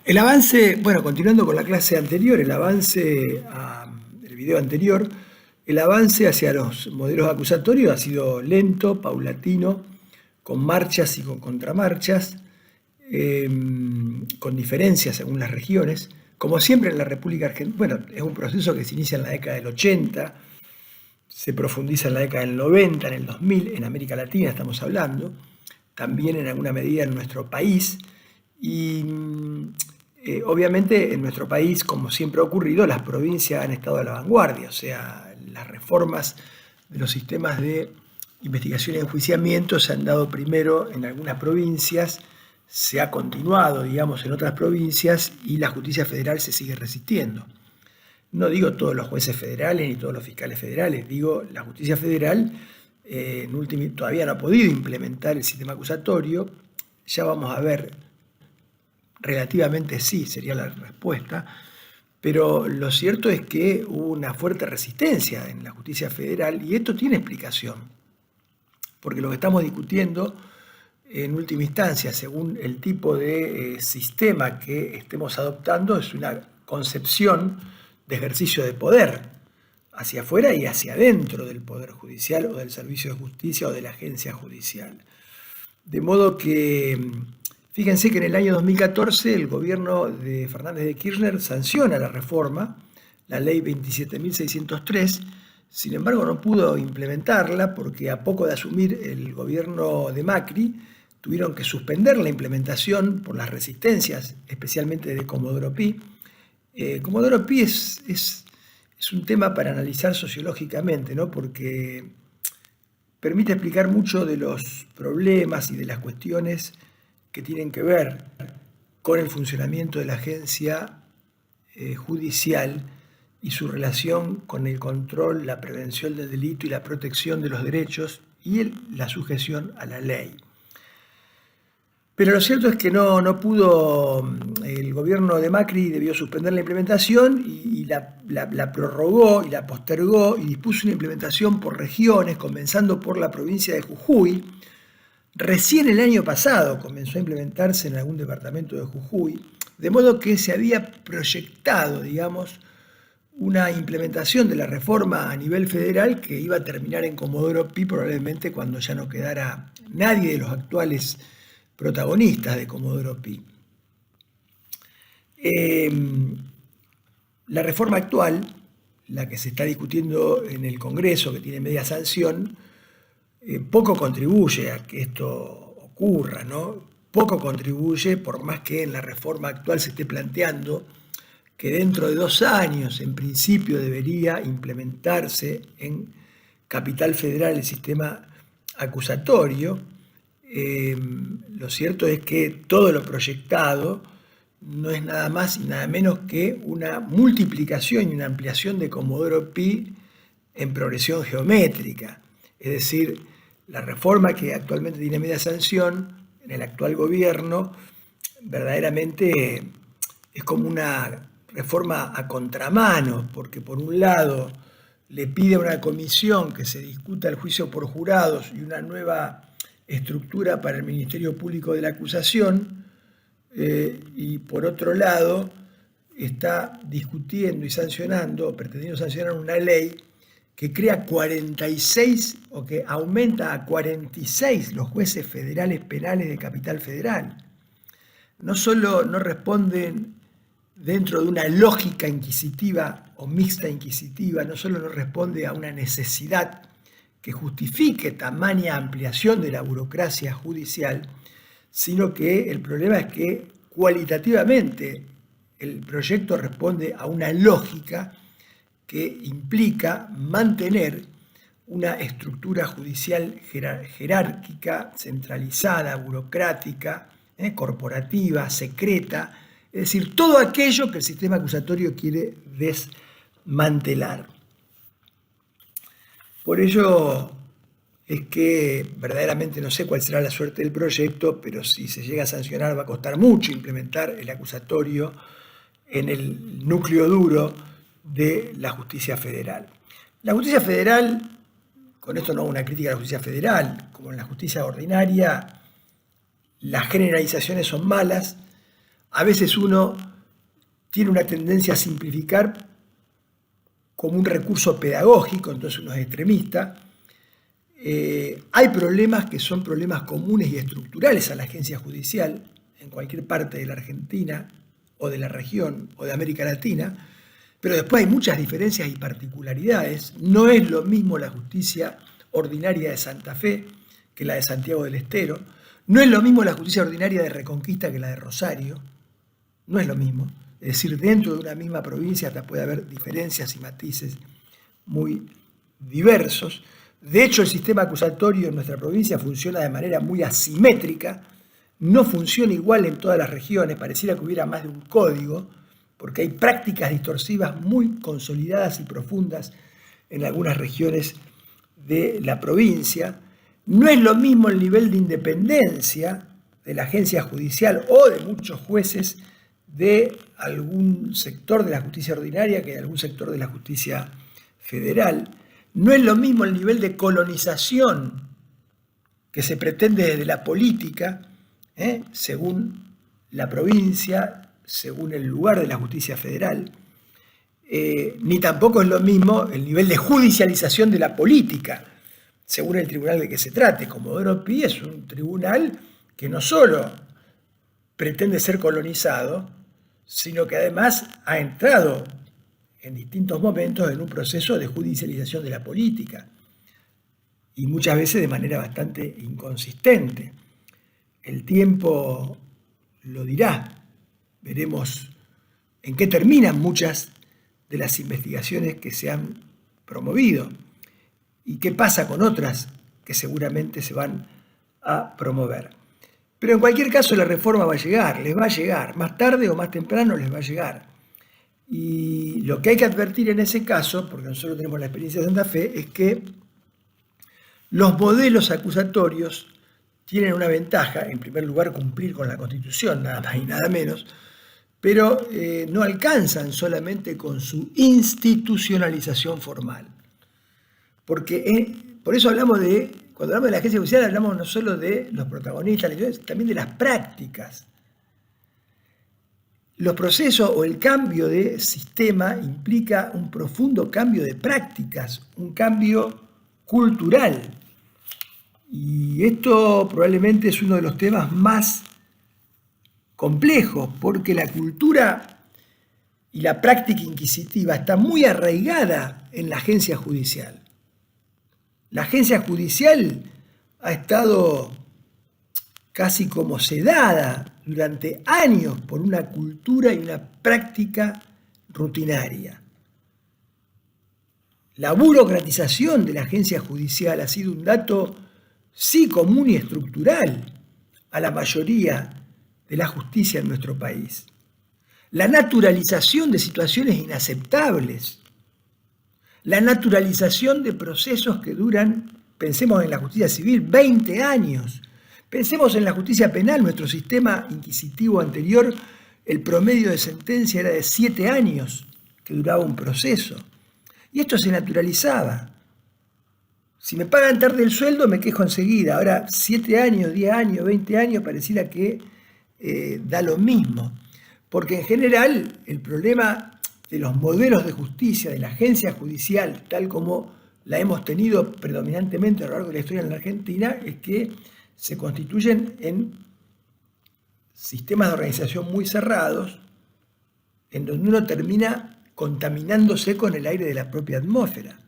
El avance, bueno, continuando con la clase anterior, el video anterior, el avance hacia los modelos acusatorios ha sido lento, paulatino, con marchas y con contramarchas, eh, con diferencias según las regiones. Como siempre en la República Argentina, bueno, es un proceso que se inicia en la década del 80, se profundiza en la década del 90, en el 2000, en América Latina estamos hablando, también en alguna medida en nuestro país, y obviamente en nuestro país, como siempre ha ocurrido, las provincias han estado a la vanguardia, o sea, las reformas de los sistemas de investigación y enjuiciamiento se han dado primero en algunas provincias, se ha continuado, digamos, en otras provincias y la justicia federal se sigue resistiendo. No digo todos los jueces federales ni todos los fiscales federales, digo la justicia federal todavía no ha podido implementar el sistema acusatorio. Ya vamos a ver, relativamente sí sería la respuesta, pero lo cierto es que hubo una fuerte resistencia en la justicia federal y esto tiene explicación, porque lo que estamos discutiendo en última instancia, según el tipo de sistema que estemos adoptando, es una concepción de ejercicio de poder hacia afuera y hacia adentro del Poder Judicial o del Servicio de Justicia o de la agencia judicial. De modo que, fíjense que en el año 2014 el gobierno de Fernández de Kirchner sanciona la reforma, la ley 27.603, sin embargo no pudo implementarla porque a poco de asumir el gobierno de Macri tuvieron que suspender la implementación por las resistencias, especialmente de Comodoro Pi. Comodoro Pi es un tema para analizar sociológicamente, ¿no? Porque permite explicar mucho de los problemas y de las cuestiones que tienen que ver con el funcionamiento de la agencia judicial y su relación con el control, la prevención del delito y la protección de los derechos y la sujeción a la ley. Pero lo cierto es que no pudo, el gobierno de Macri debió suspender la implementación y la prorrogó y la postergó y dispuso una implementación por regiones, comenzando por la provincia de Jujuy. Recién el año pasado comenzó a implementarse en algún departamento de Jujuy, de modo que se había proyectado, digamos, una implementación de la reforma a nivel federal que iba a terminar en Comodoro Pi probablemente cuando ya no quedara nadie de los actuales protagonistas de Comodoro Pi. La reforma actual, la que se está discutiendo en el Congreso, que tiene media sanción, poco contribuye a que esto ocurra, ¿no? Poco contribuye, por más que en la reforma actual se esté planteando que dentro de 2 años, en principio, debería implementarse en Capital Federal el sistema acusatorio. Lo cierto es que todo lo proyectado no es nada más y nada menos que una multiplicación y una ampliación de Comodoro Pi en progresión geométrica. Es decir, la reforma que actualmente tiene media sanción en el actual gobierno verdaderamente es como una reforma a contramano, porque por un lado le pide a una comisión que se discuta el juicio por jurados y una nueva estructura para el Ministerio Público de la Acusación, y por otro lado está discutiendo y sancionando, o pretendiendo sancionar una ley que crea 46 o que aumenta a 46 los jueces federales penales de Capital Federal. No solo no responden dentro de una lógica inquisitiva o mixta inquisitiva, no solo no responde a una necesidad que justifique tamaña ampliación de la burocracia judicial, sino que el problema es que cualitativamente el proyecto responde a una lógica que implica mantener una estructura judicial jerárquica, centralizada, burocrática, corporativa, secreta, es decir, todo aquello que el sistema acusatorio quiere desmantelar. Por ello es que verdaderamente no sé cuál será la suerte del proyecto, pero si se llega a sancionar va a costar mucho implementar el acusatorio en el núcleo duro de la justicia federal. La justicia federal, con esto no hago una crítica a la justicia federal, como en la justicia ordinaria, las generalizaciones son malas, A veces uno tiene una tendencia a simplificar como un recurso pedagógico, entonces uno es extremista. Hay problemas que son problemas comunes y estructurales a la agencia judicial en cualquier parte de la Argentina o de la región o de América Latina, pero después hay muchas diferencias y particularidades. No es lo mismo la justicia ordinaria de Santa Fe que la de Santiago del Estero. No es lo mismo la justicia ordinaria de Reconquista que la de Rosario. No es lo mismo. Es decir, dentro de una misma provincia hasta puede haber diferencias y matices muy diversos. De hecho, el sistema acusatorio en nuestra provincia funciona de manera muy asimétrica. No funciona igual en todas las regiones. Pareciera que hubiera más de un código, porque hay prácticas distorsivas muy consolidadas y profundas en algunas regiones de la provincia. No es lo mismo el nivel de independencia de la agencia judicial o de muchos jueces de algún sector de la justicia ordinaria que de algún sector de la justicia federal. No es lo mismo el nivel de colonización que se pretende desde la política, según la provincia, según el lugar de la justicia federal, ni tampoco es lo mismo el nivel de judicialización de la política, según el tribunal de que se trate. Comodoro Pi es un tribunal que no solo pretende ser colonizado, sino que además ha entrado en distintos momentos en un proceso de judicialización de la política, y muchas veces de manera bastante inconsistente. El tiempo lo dirá. Veremos en qué terminan muchas de las investigaciones que se han promovido y qué pasa con otras que seguramente se van a promover. Pero en cualquier caso la reforma va a llegar, les va a llegar, más tarde o más temprano les va a llegar. Y lo que hay que advertir en ese caso, porque nosotros tenemos la experiencia de Santa Fe, es que los modelos acusatorios tienen una ventaja, en primer lugar cumplir con la Constitución, nada más y nada menos, pero no alcanzan solamente con su institucionalización formal. Porque por eso hablamos cuando hablamos de la agencia judicial, hablamos no solo de los protagonistas, también de las prácticas. Los procesos o el cambio de sistema implica un profundo cambio de prácticas, un cambio cultural. Y esto probablemente es uno de los temas más complejos, porque la cultura y la práctica inquisitiva está muy arraigada en la agencia judicial. La agencia judicial ha estado casi como sedada durante años por una cultura y una práctica rutinaria. La burocratización de la agencia judicial ha sido un dato sí común y estructural a la mayoría de la justicia en nuestro país. La naturalización de situaciones inaceptables, la naturalización de procesos que duran, pensemos en la justicia civil, 20 años. Pensemos en la justicia penal, nuestro sistema inquisitivo anterior, el promedio de sentencia era de 7 años que duraba un proceso. Y esto se naturalizaba. Si me pagan tarde el sueldo, me quejo enseguida. Ahora, 7 años, 10 años, 20 años, pareciera que da lo mismo. Porque en general, el problema de los modelos de justicia, de la agencia judicial, tal como la hemos tenido predominantemente a lo largo de la historia en la Argentina, es que se constituyen en sistemas de organización muy cerrados, en donde uno termina contaminándose con el aire de la propia atmósfera.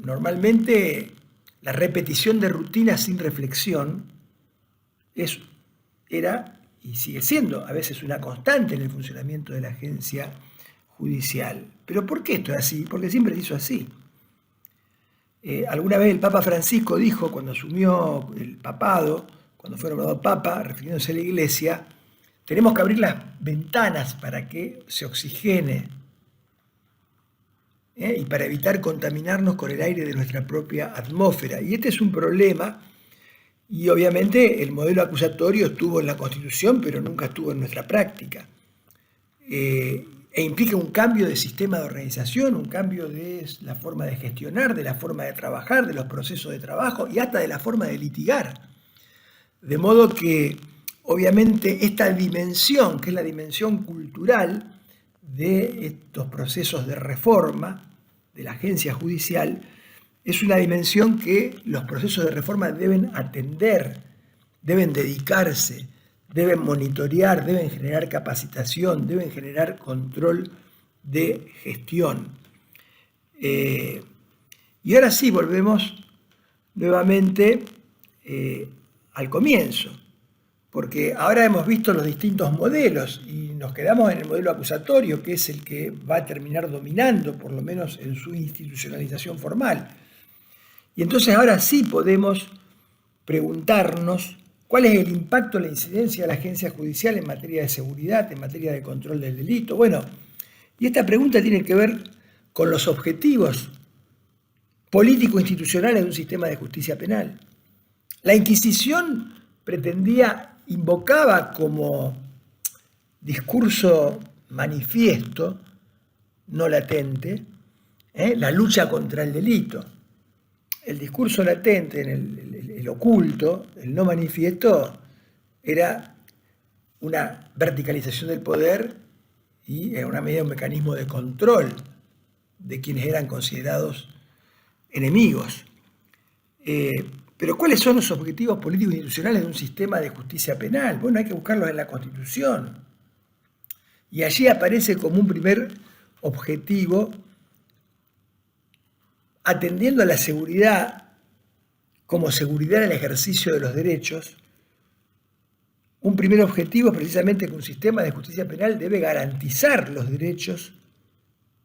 Normalmente la repetición de rutinas sin reflexión era y sigue siendo a veces una constante en el funcionamiento de la agencia judicial. ¿Pero por qué esto es así? Porque siempre se hizo así. Alguna vez el Papa Francisco dijo, cuando asumió el papado, cuando fue nombrado Papa, refiriéndose a la Iglesia, tenemos que abrir las ventanas para que se oxigene y para evitar contaminarnos con el aire de nuestra propia atmósfera. Y este es un problema, y obviamente el modelo acusatorio estuvo en la Constitución, pero nunca estuvo en nuestra práctica. E implica un cambio de sistema de organización, un cambio de la forma de gestionar, de la forma de trabajar, de los procesos de trabajo y hasta de la forma de litigar. De modo que obviamente esta dimensión, que es la dimensión cultural de estos procesos de reforma de la agencia judicial, es una dimensión que los procesos de reforma deben atender, deben dedicarse, deben monitorear, deben generar capacitación, deben generar control de gestión. Y ahora sí, volvemos nuevamente al comienzo, porque ahora hemos visto los distintos modelos y nos quedamos en el modelo acusatorio, que es el que va a terminar dominando, por lo menos en su institucionalización formal. Y entonces ahora sí podemos preguntarnos cuál es el impacto, la incidencia de la agencia judicial en materia de seguridad, en materia de control del delito. Bueno, y esta pregunta tiene que ver con los objetivos político-institucionales de un sistema de justicia penal. La Inquisición invocaba como discurso manifiesto, no latente, la lucha contra el delito. El discurso latente, el oculto, el no manifiesto, era una verticalización del poder y en una medida un mecanismo de control de quienes eran considerados enemigos. Pero ¿cuáles son los objetivos políticos e institucionales de un sistema de justicia penal? Bueno, hay que buscarlos en la Constitución. Y allí aparece como un primer objetivo, atendiendo a la seguridad como seguridad en el ejercicio de los derechos. Un primer objetivo es precisamente que un sistema de justicia penal debe garantizar los derechos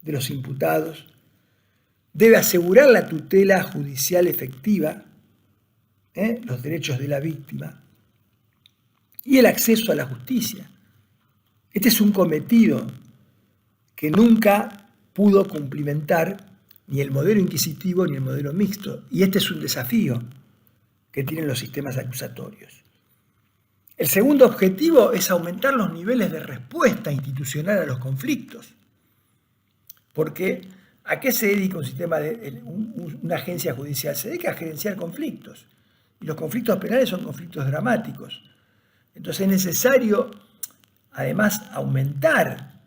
de los imputados, debe asegurar la tutela judicial efectiva, los derechos de la víctima y el acceso a la justicia. Este es un cometido que nunca pudo cumplimentar ni el modelo inquisitivo ni el modelo mixto, y este es un desafío que tienen los sistemas acusatorios. El segundo objetivo es aumentar los niveles de respuesta institucional a los conflictos, porque ¿a qué se dedica una agencia judicial? Se dedica a gerenciar conflictos, y los conflictos penales son conflictos dramáticos. Entonces es necesario, además, aumentar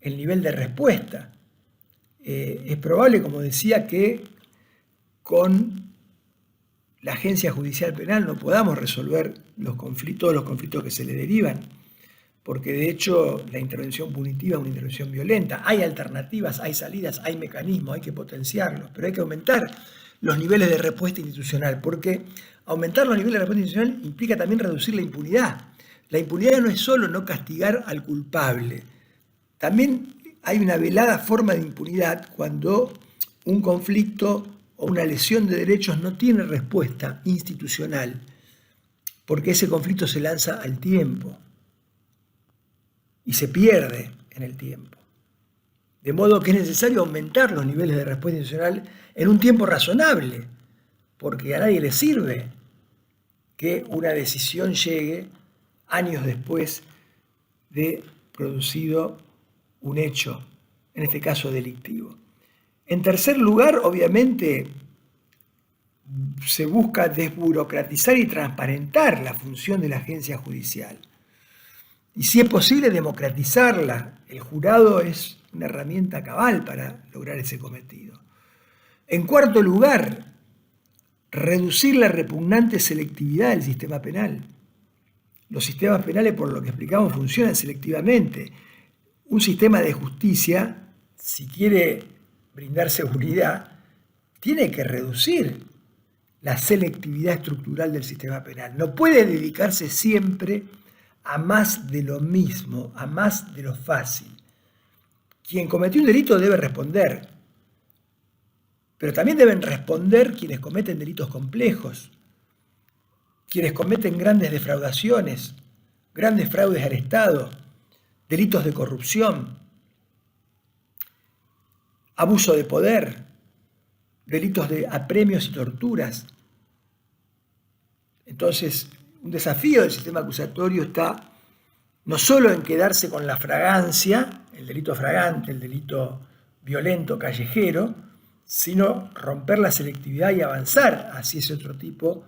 el nivel de respuesta. Es probable, como decía, que con la agencia judicial penal no podamos resolver todos los conflictos que se le derivan, porque de hecho la intervención punitiva es una intervención violenta. Hay alternativas, hay salidas, hay mecanismos, hay que potenciarlos, pero hay que aumentar los niveles de respuesta institucional, porque aumentar los niveles de respuesta institucional implica también reducir la impunidad. La impunidad no es solo no castigar al culpable, también hay una velada forma de impunidad cuando un conflicto o una lesión de derechos no tiene respuesta institucional, porque ese conflicto se lanza al tiempo y se pierde en el tiempo. De modo que es necesario aumentar los niveles de respuesta institucional en un tiempo razonable, porque a nadie le sirve que una decisión llegue años después de producido un hecho, en este caso delictivo. En tercer lugar, obviamente, se busca desburocratizar y transparentar la función de la agencia judicial. Y si es posible, democratizarla. El jurado es una herramienta cabal para lograr ese cometido. En cuarto lugar, reducir la repugnante selectividad del sistema penal. Los sistemas penales, por lo que explicamos, funcionan selectivamente. Un sistema de justicia, si quiere brindar seguridad, tiene que reducir la selectividad estructural del sistema penal. No puede dedicarse siempre a más de lo mismo, a más de lo fácil. Quien cometió un delito debe responder, pero también deben responder quienes cometen delitos complejos, quienes cometen grandes defraudaciones, grandes fraudes al Estado, delitos de corrupción, abuso de poder, delitos de apremios y torturas. Entonces, un desafío del sistema acusatorio está no solo en quedarse con la fragancia, el delito fragante, el delito violento callejero, sino romper la selectividad y avanzar hacia ese otro tipo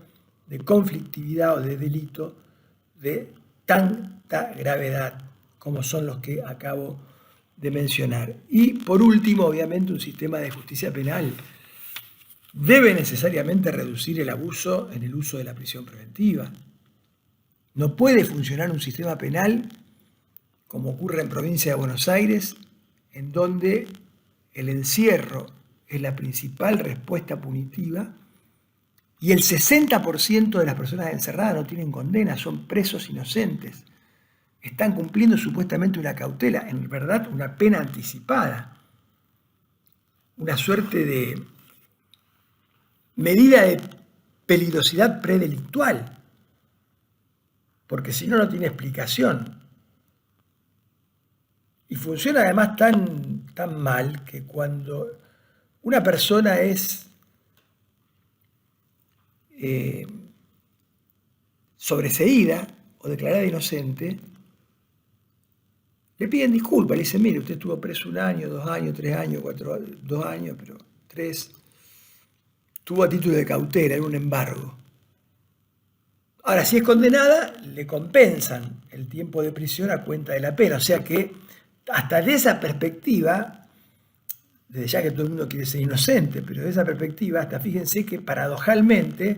de conflictividad o de delito de tanta gravedad como son los que acabo de mencionar. Y por último, obviamente, un sistema de justicia penal debe necesariamente reducir el abuso en el uso de la prisión preventiva. No puede funcionar un sistema penal como ocurre en provincia de Buenos Aires, en donde el encierro es la principal respuesta punitiva y el 60% de las personas encerradas no tienen condena, son presos inocentes. Están cumpliendo supuestamente una cautela, en verdad una pena anticipada, una suerte de medida de peligrosidad predelictual, porque si no, no tiene explicación. Y funciona además tan mal que cuando una persona es sobreseída o declarada inocente, le piden disculpas, le dicen, mire, usted estuvo preso 1 año, 2 años, 3 años, 2 años, pero 3, tuvo a título de cautela, era un embargo. Ahora, si es condenada, le compensan el tiempo de prisión a cuenta de la pena, o sea que hasta de esa perspectiva, desde ya que todo el mundo quiere ser inocente, pero de esa perspectiva, hasta fíjense que paradojalmente,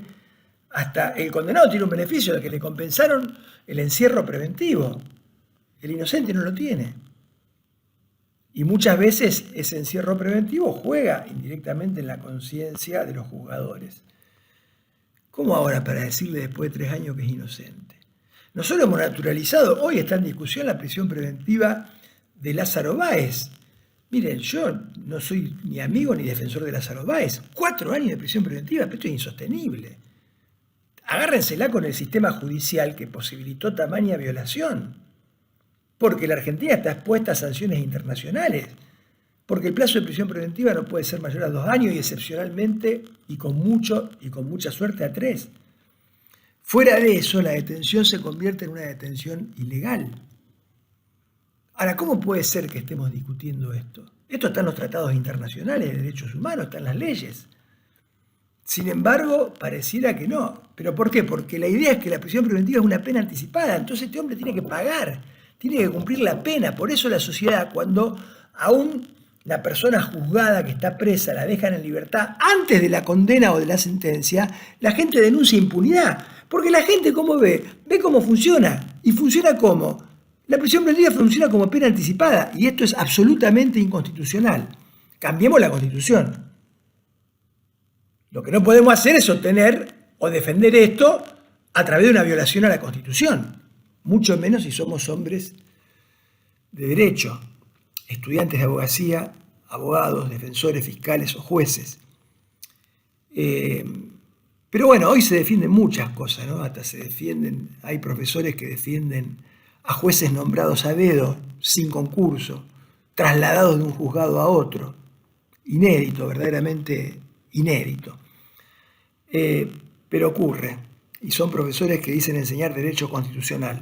hasta el condenado tiene un beneficio de que le compensaron el encierro preventivo. El inocente no lo tiene. Y muchas veces ese encierro preventivo juega indirectamente en la conciencia de los juzgadores. ¿Cómo ahora para decirle después de 3 años que es inocente? Nosotros hemos naturalizado, hoy está en discusión la prisión preventiva de Lázaro Báez. Miren, yo no soy ni amigo ni defensor de Lázaro Báez. 4 años de prisión preventiva, pero esto es insostenible. Agárrensela con el sistema judicial que posibilitó tamaña violación. Porque la Argentina está expuesta a sanciones internacionales. Porque el plazo de prisión preventiva no puede ser mayor a 2 años y excepcionalmente y con mucha suerte a 3. Fuera de eso, la detención se convierte en una detención ilegal. Ahora, ¿cómo puede ser que estemos discutiendo esto? Esto está en los tratados internacionales de derechos humanos, está en las leyes. Sin embargo, pareciera que no. ¿Pero por qué? Porque la idea es que la prisión preventiva es una pena anticipada, entonces este hombre tiene que pagar, tiene que cumplir la pena. Por eso la sociedad, cuando aún la persona juzgada que está presa la dejan en libertad antes de la condena o de la sentencia, la gente denuncia impunidad. Porque la gente, ¿cómo ve? Ve cómo funciona. ¿Y funciona cómo? La prisión preventiva funciona como pena anticipada y esto es absolutamente inconstitucional. Cambiemos la Constitución. Lo que no podemos hacer es sostener o defender esto a través de una violación a la Constitución, mucho menos si somos hombres de derecho, estudiantes de abogacía, abogados, defensores, fiscales o jueces. Pero bueno, hoy se defienden muchas cosas, ¿no? Hasta se defienden, hay profesores que defienden a jueces nombrados a dedo, sin concurso, trasladados de un juzgado a otro. Inédito, verdaderamente inédito. Pero ocurre, y son profesores que dicen enseñar derecho constitucional.